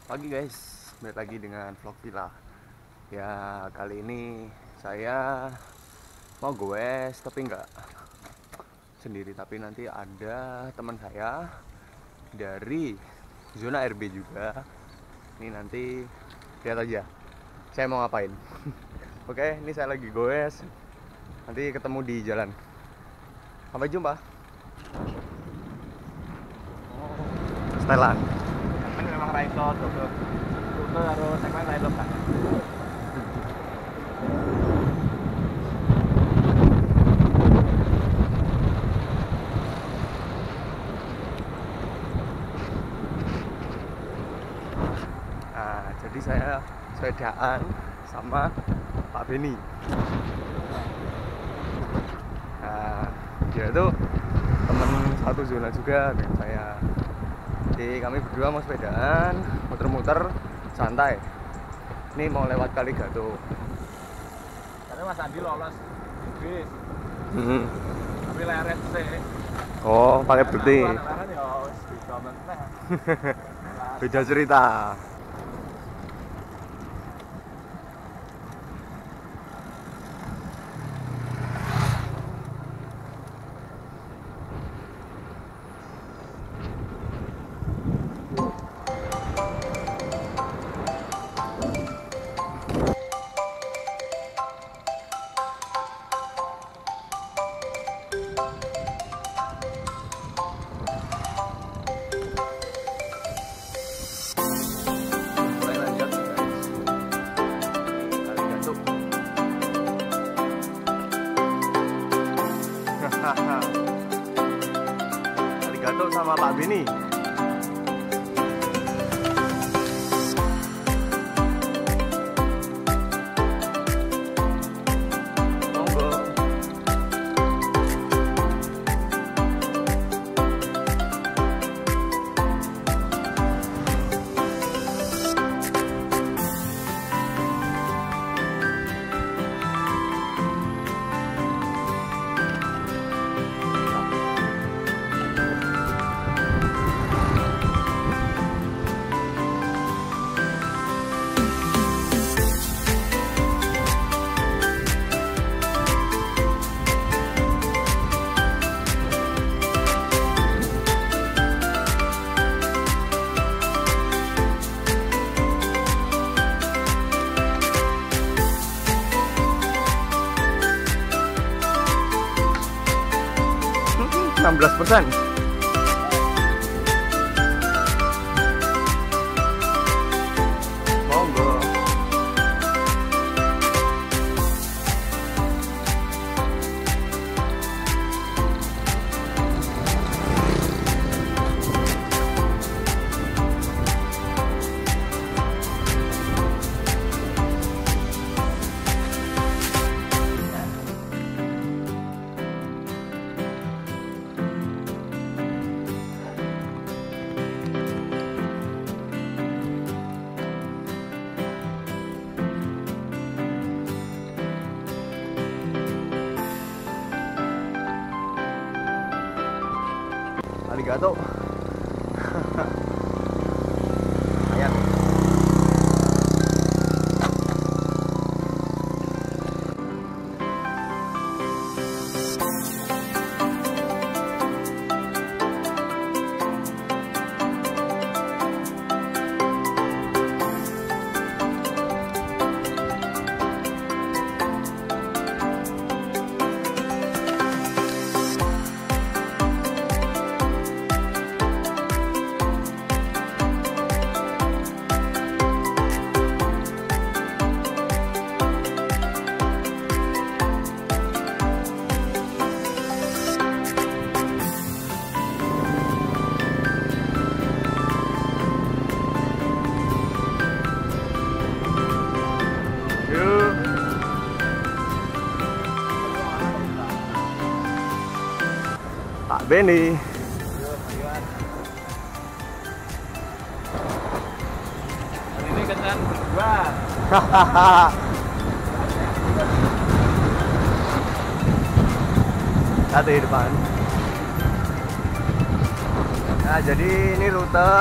Pagi guys, balik lagi dengan vlog villa. Ya kali ini saya mau goes tapi nggak sendiri, tapi nanti ada teman saya dari zona RB juga. Ini nanti lihat aja saya mau ngapain. Oke, ini saya lagi goes. Nanti ketemu di jalan. Sampai jumpa. Setelan. Segmen memang Raiso double. Itu harus segmen Raiso kan. Nah, jadi saya sepedaan sama Pak Beni. Nah, dia itu temen satu zona juga dengan saya. Jadi kami berdua mau sepedaan, muter-muter santai. Ini mau lewat Kali Gato. Karena Mas Andi lolos bis. Tapi leret sih. Oh, pakai bukti. Leret ya wis bisa meneh. Beda cerita. Kali Gato sama Pak Beni. Monggo. Hmm, 16%. Monggo. Kali Gato. Ayan. Yuk. Pak Beni. Ini kencan berdua. Satu di depan. Nah, jadi ini rute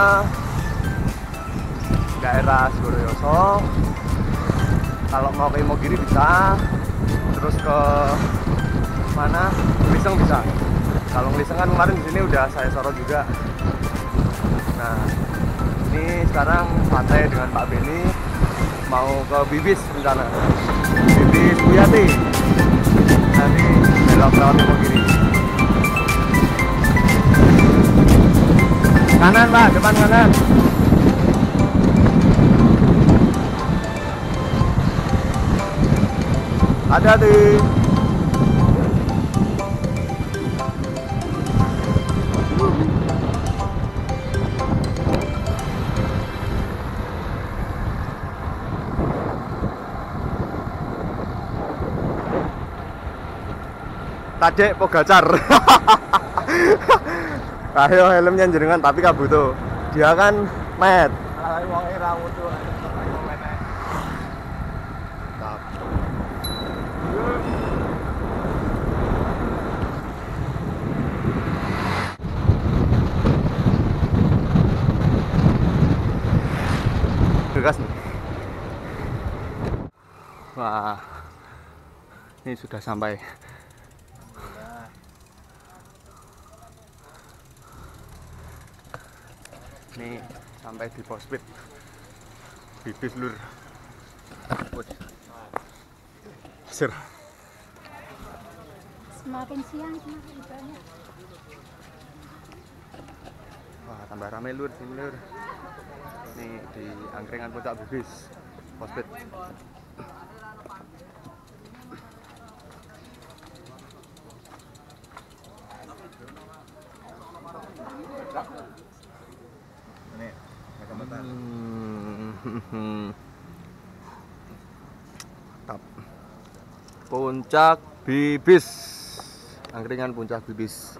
daerah Suroyoso. Kalau mau ke Imogiri bisa, terus ke mana Ngliseng bisa. Kalau Ngliseng kan kemarin di sini udah saya sorot juga. Nah, ini sekarang santai dengan Pak Beni mau ke Bibis rencana. Bibis Buyati. Nanti belok lewat Imogiri. Kanan Pak, depan kanan. Hati-hati. Tadek Pogacar. Ayo helmnya jenengan tapi kabuto. Dia kan met. Lah wong ora wudu gas nih. Wah, ini sudah sampai. Ini sampai di Pospit Bibis lur. Sir. Semakin siang semakin banyak. Wah, tambah rame lur sini lur. Ini di angkringan Puncak Bibis Pospit. ini kecamatan. Tap. Puncak Bibis. Angkringan Puncak Bibis.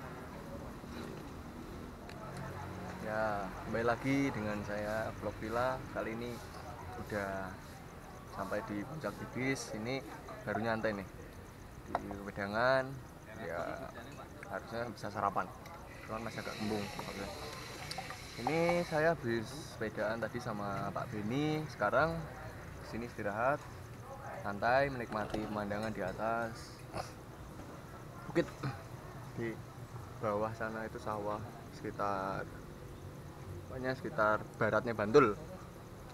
Ya, kembali lagi dengan saya Vlog Villa. Kali ini udah sampai di Puncak Bibis. Ini baru nyantai nih di Wedangan. Ya, harusnya bisa sarapan. Cuman masih agak kembung. Oke. Ini saya habis sepedaan tadi sama Pak Beni. Sekarang sini istirahat, santai, menikmati pemandangan di atas bukit. Di bawah sana itu sawah sekitar baratnya Bantul.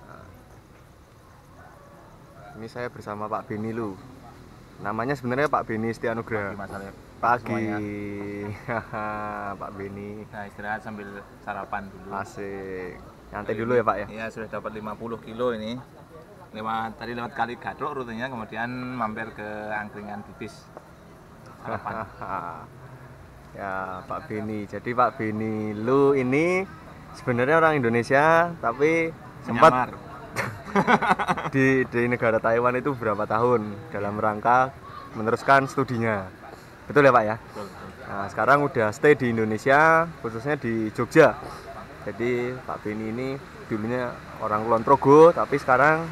Nah, ini saya bersama Pak Beni lu. Namanya sebenarnya Pak Beni Setianugraha. Pagi. Haha, Pak Beni. Nah, istirahat sambil sarapan dulu. Asik. Nyantai dulu ya Pak ya. Iya, sudah dapat 50 kilo ini. Tadi lewat Kali Gadok rutenya, kemudian mampir ke angkringan Bibis. Sarapan. Ya Pak Beni. Jadi Pak Beni lu ini sebenarnya orang Indonesia tapi sempat Menyamar. di negara Taiwan itu berapa tahun dalam rangka meneruskan studinya. Betul ya Pak ya? Betul, betul. Nah, sekarang udah stay di Indonesia, khususnya di Jogja. Jadi Pak Beni ini dulunya orang Kulon Progo, tapi sekarang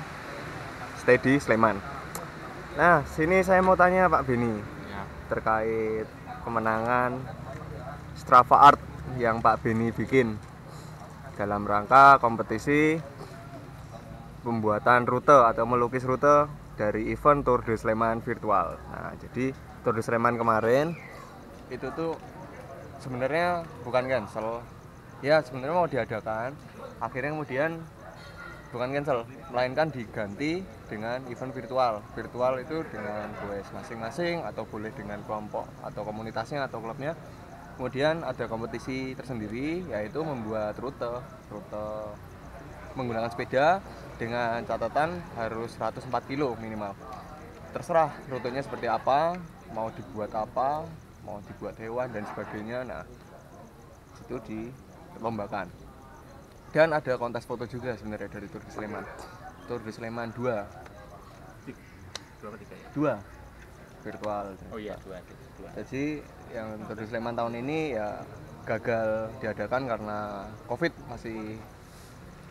stay di Sleman. Nah, sini saya mau tanya Pak Beni Ya. terkait kemenangan Strava Art yang Pak Beni bikin dalam rangka kompetisi pembuatan rute atau melukis rute dari event Tour de Sleman virtual. Nah, jadi Tour de Sleman kemarin itu tuh sebenarnya bukan cancel. Ya, sebenarnya mau diadakan. Akhirnya kemudian bukan cancel, melainkan diganti dengan event virtual. Virtual itu dengan goes masing-masing atau boleh dengan kelompok atau komunitasnya atau klubnya. Kemudian ada kompetisi tersendiri, yaitu membuat rute menggunakan sepeda dengan catatan harus 104 kilo minimal. Terserah rutenya seperti apa, mau dibuat apa, mau dibuat hewan dan sebagainya. Nah, itu dilombakan. Dan ada kontes foto juga sebenarnya dari Tour de Sleman. Tour de Sleman 2. Berapa tiga ya? 2 virtual. Oh iya, dua. Jadi yang Tour de Sleman tahun ini ya gagal diadakan karena Covid masih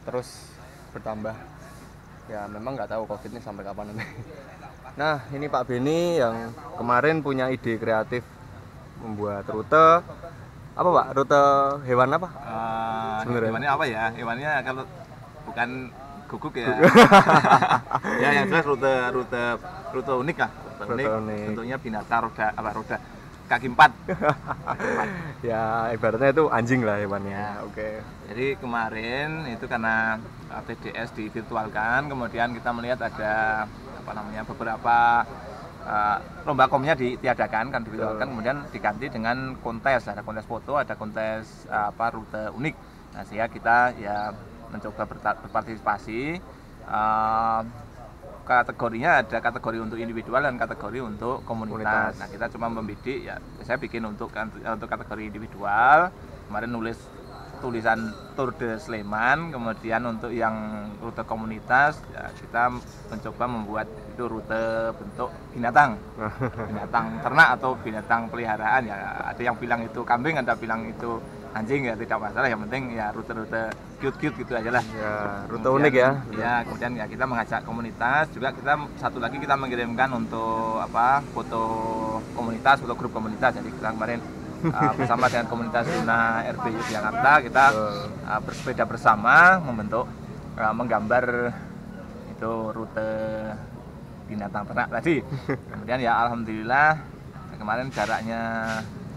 terus bertambah. Ya memang nggak tahu Covid ini sampai kapan nanti. Nah, ini Pak Beni yang kemarin punya ide kreatif membuat rute apa Pak? Rute hewan apa? Sebenarnya Hewannya apa ya? Hewannya kalau bukan guguk ya. Ya yang jelas rute unik lah. Rute unik. Bentuknya binatang roda kaki 4. Ya ibaratnya itu anjing lah hewannya. Ya. Oke. Jadi kemarin itu karena TDS divirtualkan, kemudian kita melihat ada beberapa lomba komnya ditiadakan kan divirtualkan, kemudian diganti dengan kontes, ada kontes foto, ada kontes rute unik. Nah, sehingga kita ya mencoba berpartisipasi. Kategorinya ada kategori untuk individual dan kategori untuk komunitas. Nah, kita cuma membidik ya, saya bikin untuk kategori individual. Kemarin nulis tulisan Tour de Sleman, kemudian untuk yang rute komunitas ya, kita mencoba membuat itu rute bentuk binatang ternak atau binatang peliharaan ya. Ada yang bilang itu kambing, ada bilang itu anjing, ya tidak masalah, yang penting ya rute-rute cute gitu aja lah Ya, rute kemudian, unik ya. Ya, kemudian ya kita mengajak komunitas juga, kita satu lagi kita mengirimkan untuk foto komunitas, foto grup komunitas. Jadi kita kemarin bersama dengan komunitas Zona RB Yogyakarta kita bersepeda bersama membentuk menggambar itu rute binatang ternak tadi. Kemudian ya alhamdulillah kemarin jaraknya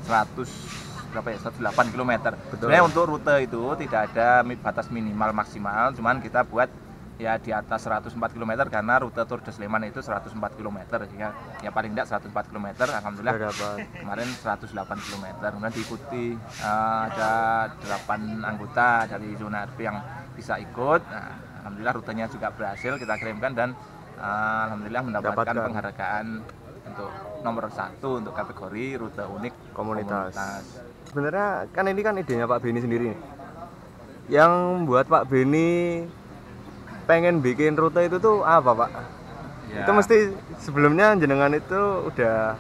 108 km. Sebenarnya untuk rute itu tidak ada batas minimal maksimal, cuman kita buat ya di atas 104 km karena rute Tour de Sleman itu 104 km, ya paling tidak 104 km. Alhamdulillah kemarin 108 km. Kemudian diikuti ada 8 anggota dari zona RP yang bisa ikut. Nah, alhamdulillah rutenya juga berhasil kita kirimkan dan alhamdulillah mendapatkan penghargaan untuk nomor 1 untuk kategori rute unik komunitas. Sebenarnya kan ini kan idenya Pak Beni sendiri nih. Yang buat Pak Beni pengen bikin rute itu tuh apa, Pak? Ya. Itu mesti sebelumnya jenengan itu udah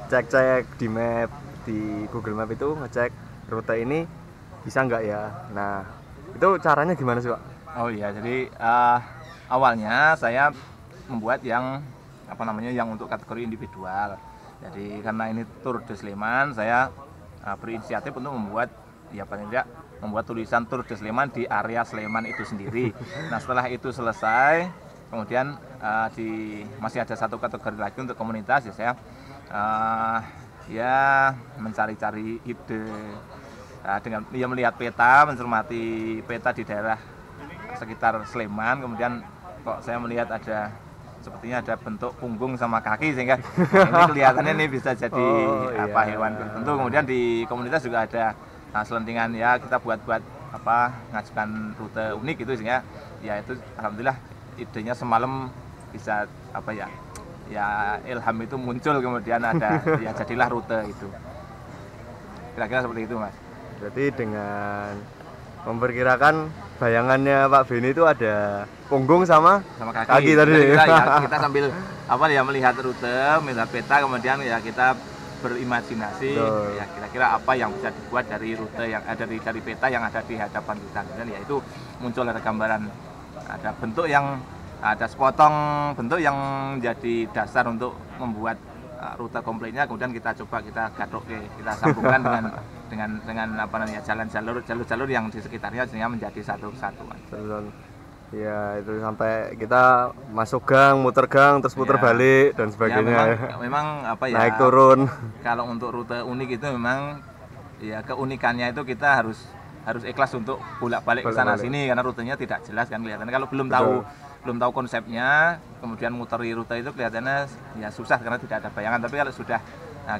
cek-cek di map, di Google Map itu ngecek rute ini bisa nggak ya. Nah, itu caranya gimana sih, Pak? Oh iya, jadi awalnya saya membuat yang yang untuk kategori individual. Jadi karena ini Tour de Sleman, saya berinisiatif untuk membuat membuat tulisan Tour de Sleman di area Sleman itu sendiri. Nah, setelah itu selesai, kemudian masih ada satu kategori lagi untuk komunitas, ya saya mencari-cari ide dengan melihat peta, mencermati peta di daerah sekitar Sleman, kemudian kok saya melihat sepertinya ada bentuk punggung sama kaki, sehingga ini kelihatannya ini bisa jadi hewan tertentu. Kemudian di komunitas juga ada selentingan ya, kita buat ngajukan rute unik itu, sehingga ya itu alhamdulillah idenya semalam bisa ilham itu muncul, kemudian ada ya jadilah rute itu. Kira-kira seperti itu, Mas. Jadi dengan memperkirakan bayangannya Pak Beni itu ada punggung sama kaki tadi. Kita sambil melihat rute, melihat peta, kemudian ya kita berimajinasi ya kira-kira apa yang bisa dibuat dari rute yang ada dari peta yang ada di hadapan kita. Dan ya itu muncul ada gambaran, ada bentuk yang ada sepotong bentuk yang jadi dasar untuk membuat rute komplitnya. Kemudian kita coba kita kita sambungkan dengan jalur-jalur yang di sekitarnya, sehingga menjadi satu kesatuan. Ya, itu sampai kita masuk gang, muter gang, terus muter balik dan sebagainya. Ya, memang naik turun. Kalau untuk rute unik itu memang ya keunikannya itu kita harus ikhlas untuk bolak-balik ke sana sini, karena rutenya tidak jelas kan kelihatannya. Kalau belum tahu konsepnya, kemudian muteri rute itu kelihatannya ya susah karena tidak ada bayangan. Tapi kalau sudah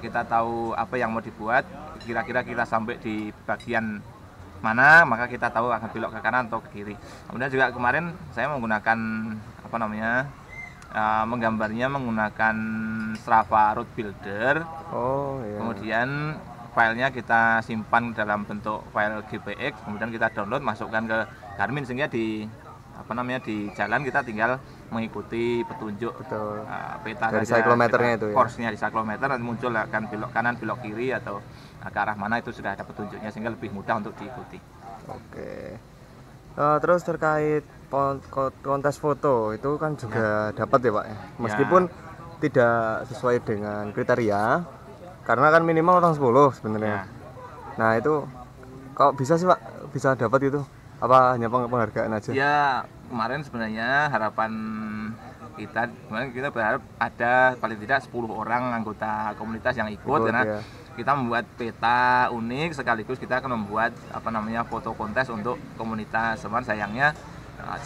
kita tahu apa yang mau dibuat, kira-kira kita sampai di bagian mana, maka kita tahu akan belok ke kanan atau ke kiri. Kemudian juga kemarin saya menggunakan menggambarnya menggunakan Strava Route Builder. Kemudian filenya kita simpan dalam bentuk file GPX, kemudian kita download, masukkan ke Garmin, sehingga di jalan kita tinggal mengikuti petunjuk peta dari cyclometernya itu ya. Course-nya di cyclometer, nanti muncul akan belok kanan, belok kiri atau ke arah mana, itu sudah ada petunjuknya, sehingga lebih mudah untuk diikuti. Oke. Terus terkait kontes foto itu kan juga dapat ya, Pak, meskipun tidak sesuai dengan kriteria, karena kan minimal orang 10 sebenarnya. Nah, itu kok bisa sih, Pak, bisa dapat itu? Apa hanya penghargaan aja? Ya kemarin sebenarnya harapan kita kemarin kita berharap ada paling tidak 10 orang anggota komunitas yang ikut karena ya. kita membuat peta unik sekaligus kita akan membuat foto kontes untuk komunitas. Cuman sayangnya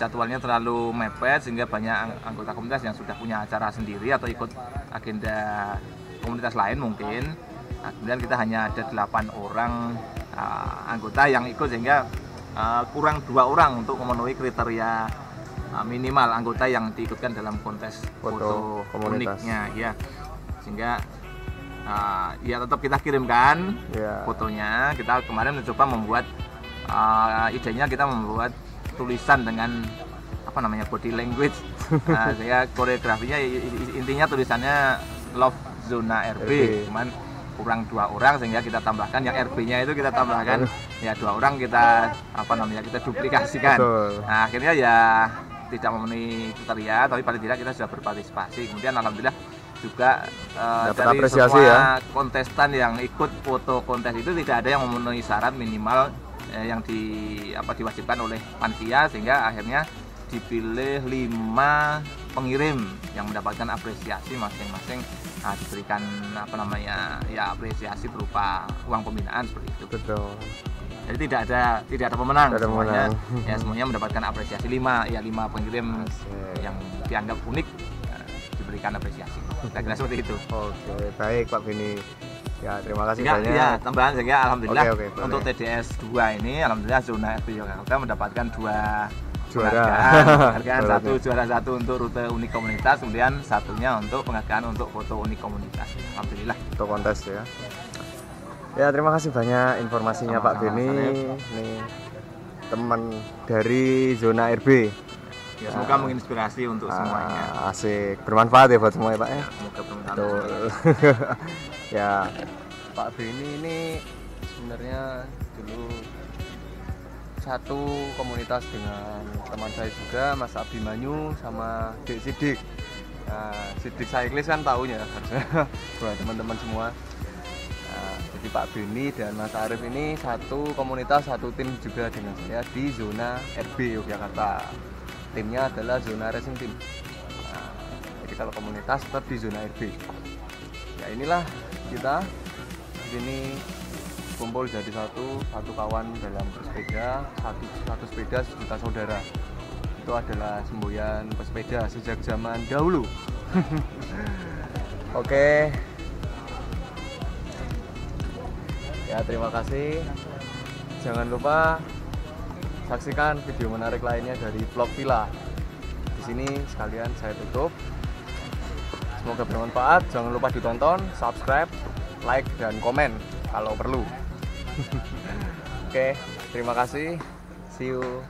jadwalnya terlalu mepet sehingga banyak anggota komunitas yang sudah punya acara sendiri atau ikut agenda komunitas lain mungkin. Nah, kemudian kita hanya ada 8 orang anggota yang ikut sehingga kurang 2 orang untuk memenuhi kriteria minimal anggota yang diikutkan dalam kontes foto uniknya ya. Sehingga ya tetap kita kirimkan fotonya. Kita kemarin mencoba membuat idenya kita membuat tulisan dengan body language. Saya koreografinya intinya tulisannya Love Zona RB. Cuman kurang 2 orang sehingga kita tambahkan yang RB-nya itu kita tambahkan ya 2 orang kita kita duplikasikan. Nah, akhirnya ya tidak memenuhi kriteria tapi paling tidak kita sudah berpartisipasi. Kemudian alhamdulillah juga dari semua kontestan yang ikut foto kontes itu tidak ada yang memenuhi syarat minimal yang diwajibkan oleh panitia sehingga akhirnya dipilih 5 pengirim yang mendapatkan apresiasi masing-masing diberikan apresiasi berupa uang pembinaan seperti itu. Betul. Jadi tidak ada pemenang, semuanya mendapatkan apresiasi 5 pengirim yang dianggap unik diberikan apresiasi. Kira-kira seperti itu. Oke, baik Pak Beni. Ya, terima kasih banyak. Ya, tambahan sehingga alhamdulillah untuk boleh. TDS 2 ini alhamdulillah zona RB Yogyakarta mendapatkan 2 penghargaan, juara 1 untuk rute unik komunitas, kemudian satunya untuk penghargaan untuk foto unik komunitas. Alhamdulillah. Untuk kontes ya. Ya, terima kasih banyak informasinya Pak Beni. Nih teman dari zona RB. Ya, semoga menginspirasi untuk semuanya. Asik, bermanfaat ya buat semua ya Pak ya. Semoga bermanfaat. Ya, Pak Beni ini sebenarnya dulu satu komunitas dengan teman saya juga, Mas Abimanyu sama Dek Sidik. Nah, Sidik Cyclist kan taunya harusnya buat teman-teman semua. Nah, jadi Pak Beni dan Mas Arif ini satu komunitas, satu tim juga dengan saya di zona RB Yogyakarta. Timnya adalah zona racing team. Nah, jadi kalau komunitas tetap di zona RB. Ya inilah kita ini kumpul jadi satu kawan dalam bersepeda, satu sepeda sejuta saudara. Itu adalah semboyan pesepeda sejak zaman dahulu. Oke. Ya, terima kasih. Jangan lupa saksikan video menarik lainnya dari vlog Villa. Di sini sekalian saya tutup. Semoga bermanfaat. Jangan lupa ditonton, subscribe, like dan komen kalau perlu. Oke, terima kasih. See you.